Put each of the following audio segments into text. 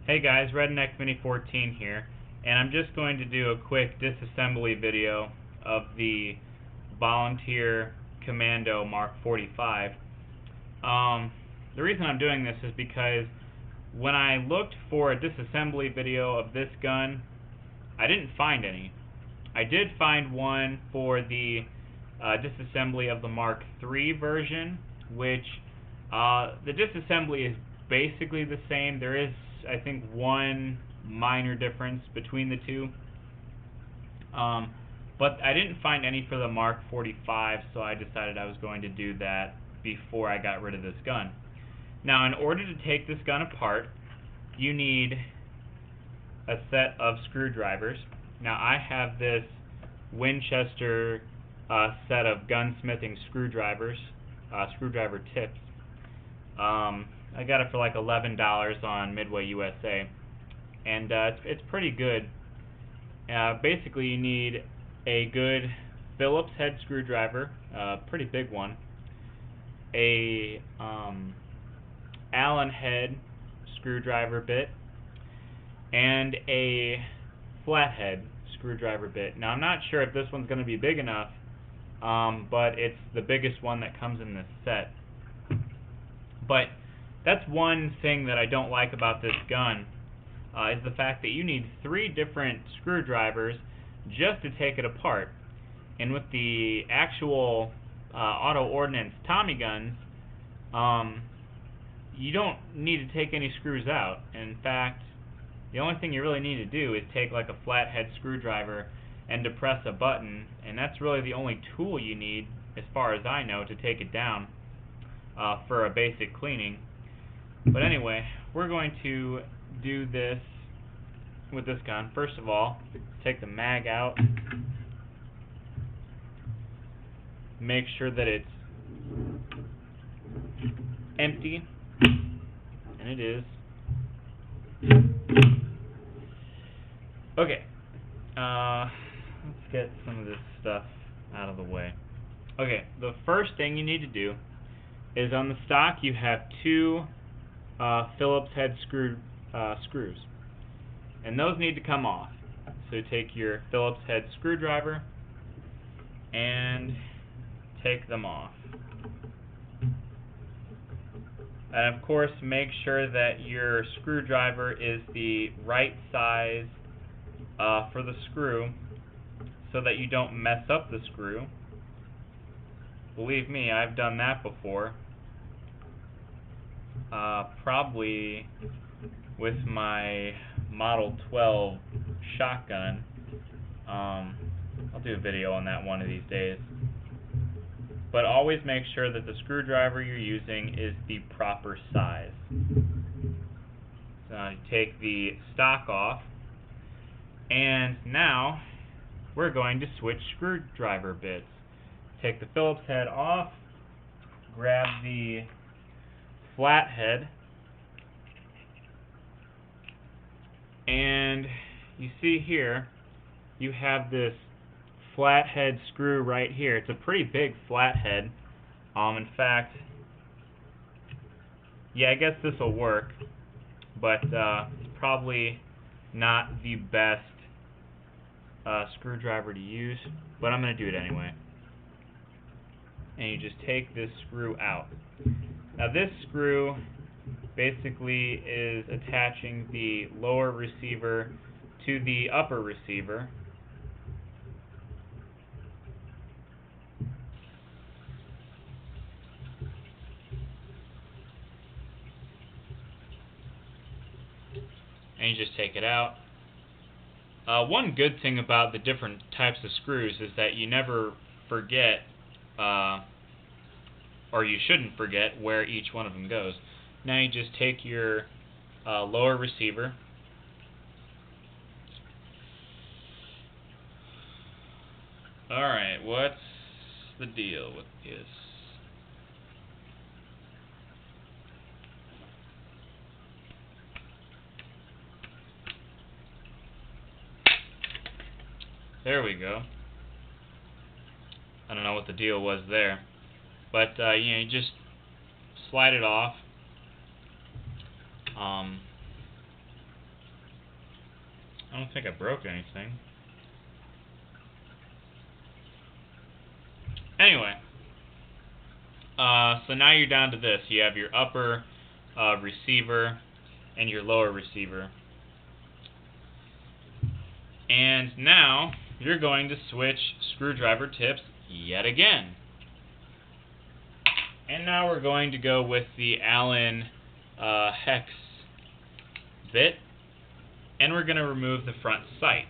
Hey guys, Redneck Mini 14 here, and I'm just going to do a quick disassembly video of the Volunteer Commando Mark 45. The reason I'm doing this is because when I looked for a disassembly video of this gun, I didn't find any. I did find one for the disassembly of the Mark III version, which the disassembly is basically the same. There is, I think, one minor difference between the two, but I didn't find any for the Mark 45, so I decided I was going to do that before I got rid of this gun. Now, in order to take this gun apart, you need a set of screwdrivers. Now, I have this Winchester set of gunsmithing screwdrivers, screwdriver tips. I got it for like $11 on Midway USA, and it's pretty good. Basically, you need a good Phillips head screwdriver, pretty big one, a Allen head screwdriver bit, and a flathead screwdriver bit. Now, I'm not sure if this one's going to be big enough, but it's the biggest one that comes in this set. But that's one thing that I don't like about this gun, is the fact that you need 3 different screwdrivers just to take it apart. And with the actual auto ordnance Tommy guns, you don't need to take any screws out. In fact, the only thing you really need to do is take like a flathead screwdriver and depress a button, and that's really the only tool you need, as far as I know, to take it down for a basic cleaning. But anyway, we're going to do this with this gun. First of all, take the mag out. Make sure that it's empty, and it is. Okay, let's get some of this stuff out of the way. Okay, the first thing you need to do is, on the stock you have 2 Phillips head screws, and those need to come off. So take your Phillips head screwdriver and take them off. And of course, make sure that your screwdriver is the right size for the screw, so that you don't mess up the screw. Believe me, I've done that before. Probably with my Model 12 shotgun. I'll do a video on that one of these days. But always make sure that the screwdriver you're using is the proper size. So you take the stock off, and now we're going to switch screwdriver bits. Take the Phillips head off, grab the flathead, and you see here you have this flathead screw right here. It's a pretty big flathead. In fact, yeah, I guess this will work, but it's probably not the best screwdriver to use, but I'm going to do it anyway. And you just take this screw out. Now, this screw basically is attaching the lower receiver to the upper receiver. And you just take it out. One good thing about the different types of screws is that you never forget, or you shouldn't forget, where each one of them goes. Now you just take your lower receiver, alright, what's the deal with this? There we go. I don't know what the deal was there, but you just slide it off. don't think I broke anything. Anyway, so now you're down to this. You have your upper receiver and your lower receiver. And now you're going to switch screwdriver tips yet again. And now we're going to go with the Allen hex bit, and we're going to remove the front sight.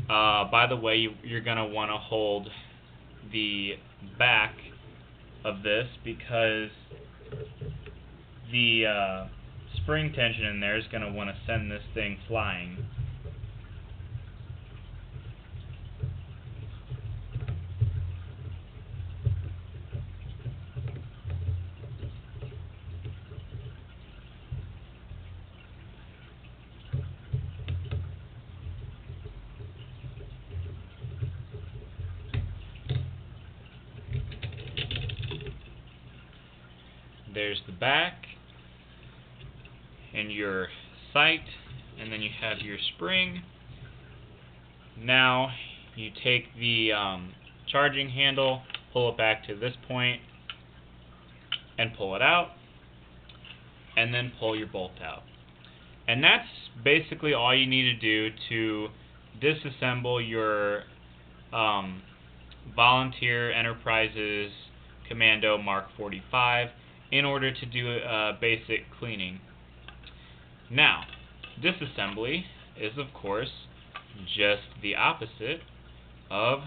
By the way, you're going to want to hold the back of this because the spring tension in there is going to want to send this thing flying. There's the back and your sight, and then you have your spring. Now you take the charging handle, pull it back to this point, and pull it out, and then pull your bolt out. And that's basically all you need to do to disassemble your Volunteer Enterprises Commando Mark 45 in order to do a basic cleaning. Now, disassembly is of course just the opposite of,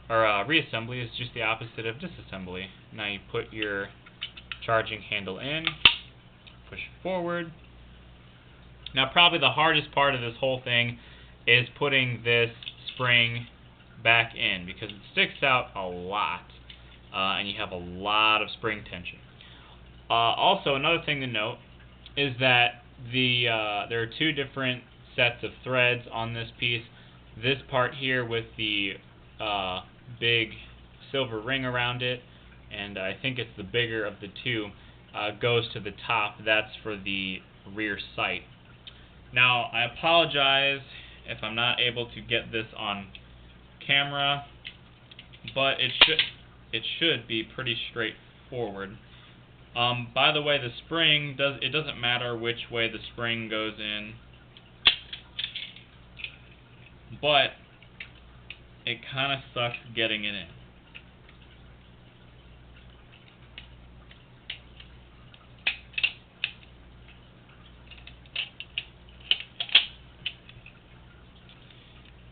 or reassembly is just the opposite of disassembly. Now you put your charging handle in, push it forward. Now probably the hardest part of this whole thing is putting this spring back in because it sticks out a lot. And you have a lot of spring tension. Also, another thing to note is that there are two different sets of threads on this piece. This part here with the big silver ring around it, and I think it's the bigger of the two, goes to the top. That's for the rear sight. Now, I apologize if I'm not able to get this on camera, but it should be pretty straightforward. By the way, the spring it doesn't matter which way the spring goes in, but it kind of sucks getting it in.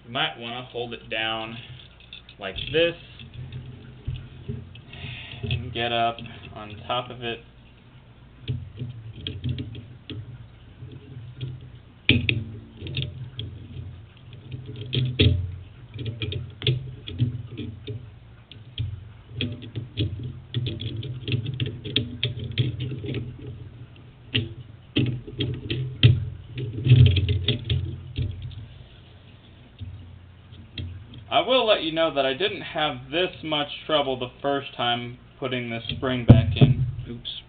You might want to hold it down like this and get up on top of it. I will let you know that I didn't have this much trouble the first time putting this spring back in. Oops.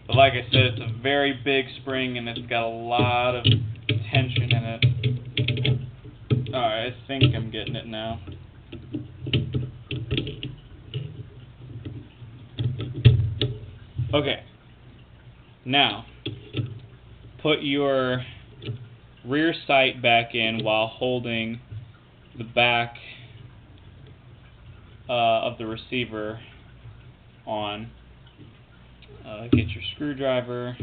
But like I said, it's a very big spring and it's got a lot of tension in it. Alright, I think I'm getting it now. Okay. Now, put your rear sight back in while holding the back of the receiver on. Get your screwdriver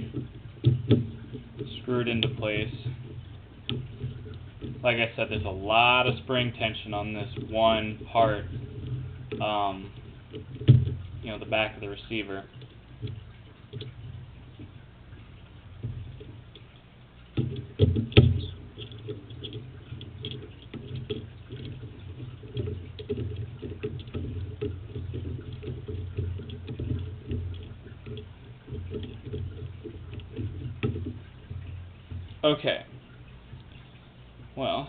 screwed into place. Like I said, there's a lot of spring tension on this one part, you know, the back of the receiver. Okay. Well,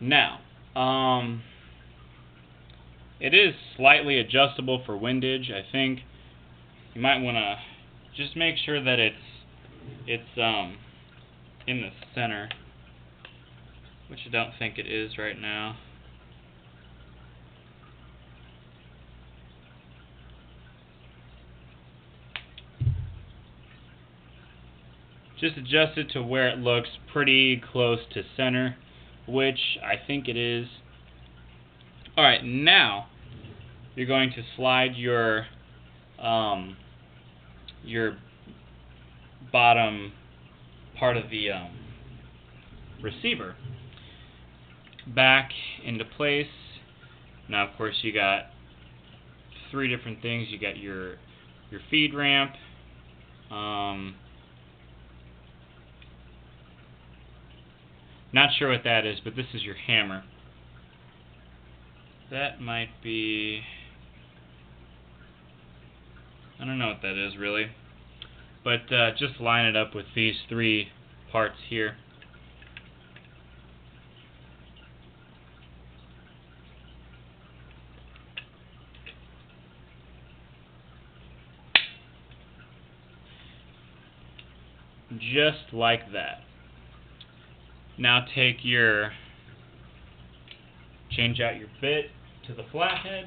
Now, it is slightly adjustable for windage. I think you might want to just make sure that it's in the center, which I don't think it is right now. Just adjust it to where it looks pretty close to center, which I think it is. Alright, now you're going to slide your bottom part of the receiver back into place. Now, of course, you got three different things. You got your feed ramp, not sure what that is, but this is your hammer. That might be, I don't know what that is really, but just line it up with these three parts here. Just like that. Now change out your bit to the flathead.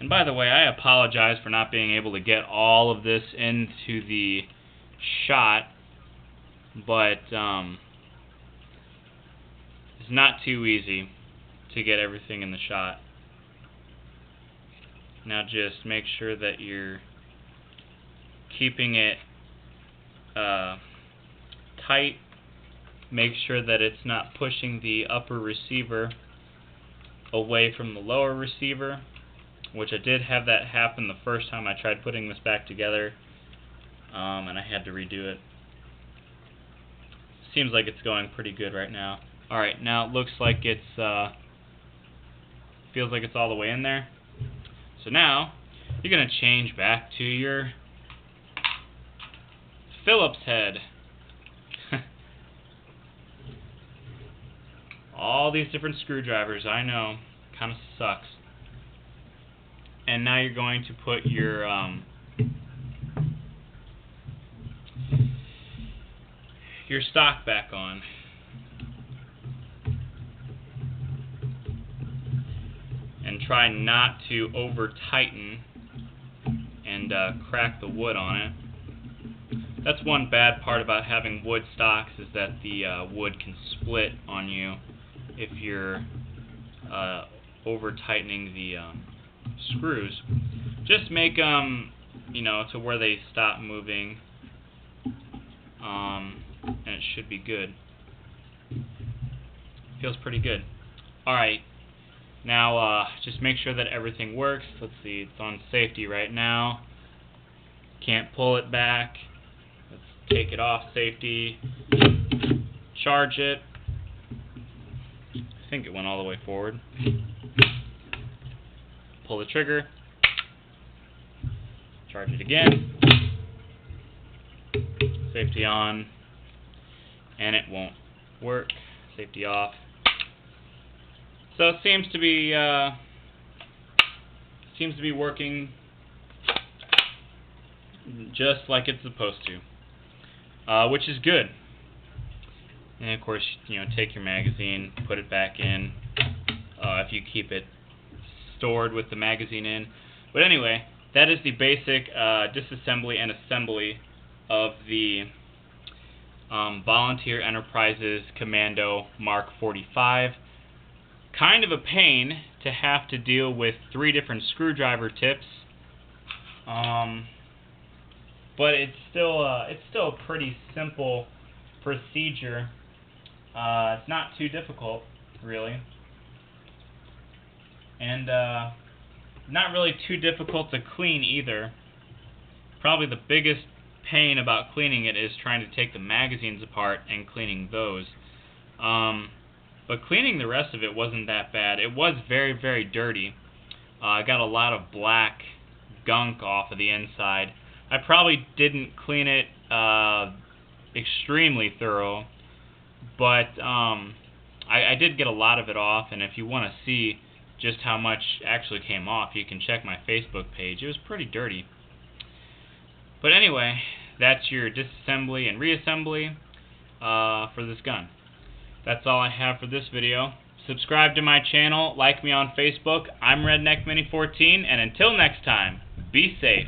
And by the way, I apologize for not being able to get all of this into the shot, but it's not too easy to get everything in the shot. Now just make sure that you're keeping it tight. Make sure that it's not pushing the upper receiver away from the lower receiver, which I did have that happen the first time I tried putting this back together, and I had to redo it. Seems like it's going pretty good right now. Alright, now it looks like it's feels like it's all the way in there. So now you're going to change back to your Phillips head. All these different screwdrivers, I know, kind of sucks. And now you're going to put your stock back on. And try not to over tighten and crack the wood on it. That's one bad part about having wood stocks, is that the wood can split on you if you're over tightening the screws. Just make them, to where they stop moving, and it should be good. Feels pretty good. Alright, now just make sure that everything works. Let's see, it's on safety right now. Can't pull it back. Let's take it off safety. Charge it. I think it went all the way forward. Pull the trigger. Charge it again. Safety on. And it won't work. Safety off. So it seems to be working just like it's supposed to, which is good. And of course, take your magazine, put it back in, if you keep it stored with the magazine in. But anyway, that is the basic disassembly and assembly of the Volunteer Enterprises Commando Mark 45. Kind of a pain to have to deal with 3 different screwdriver tips, but it's still a pretty simple procedure. It's not too difficult, really, and not really too difficult to clean either. Probably the biggest pain about cleaning it is trying to take the magazines apart and cleaning those. But cleaning the rest of it wasn't that bad. It was very, very dirty. I got a lot of black gunk off of the inside. I probably didn't clean it extremely thorough, but I did get a lot of it off, and if you want to see just how much actually came off, you can check my Facebook page. It was pretty dirty. But anyway, that's your disassembly and reassembly for this gun. That's all I have for this video. Subscribe to my channel, like me on Facebook. I'm RedneckMini14, and until next time, be safe.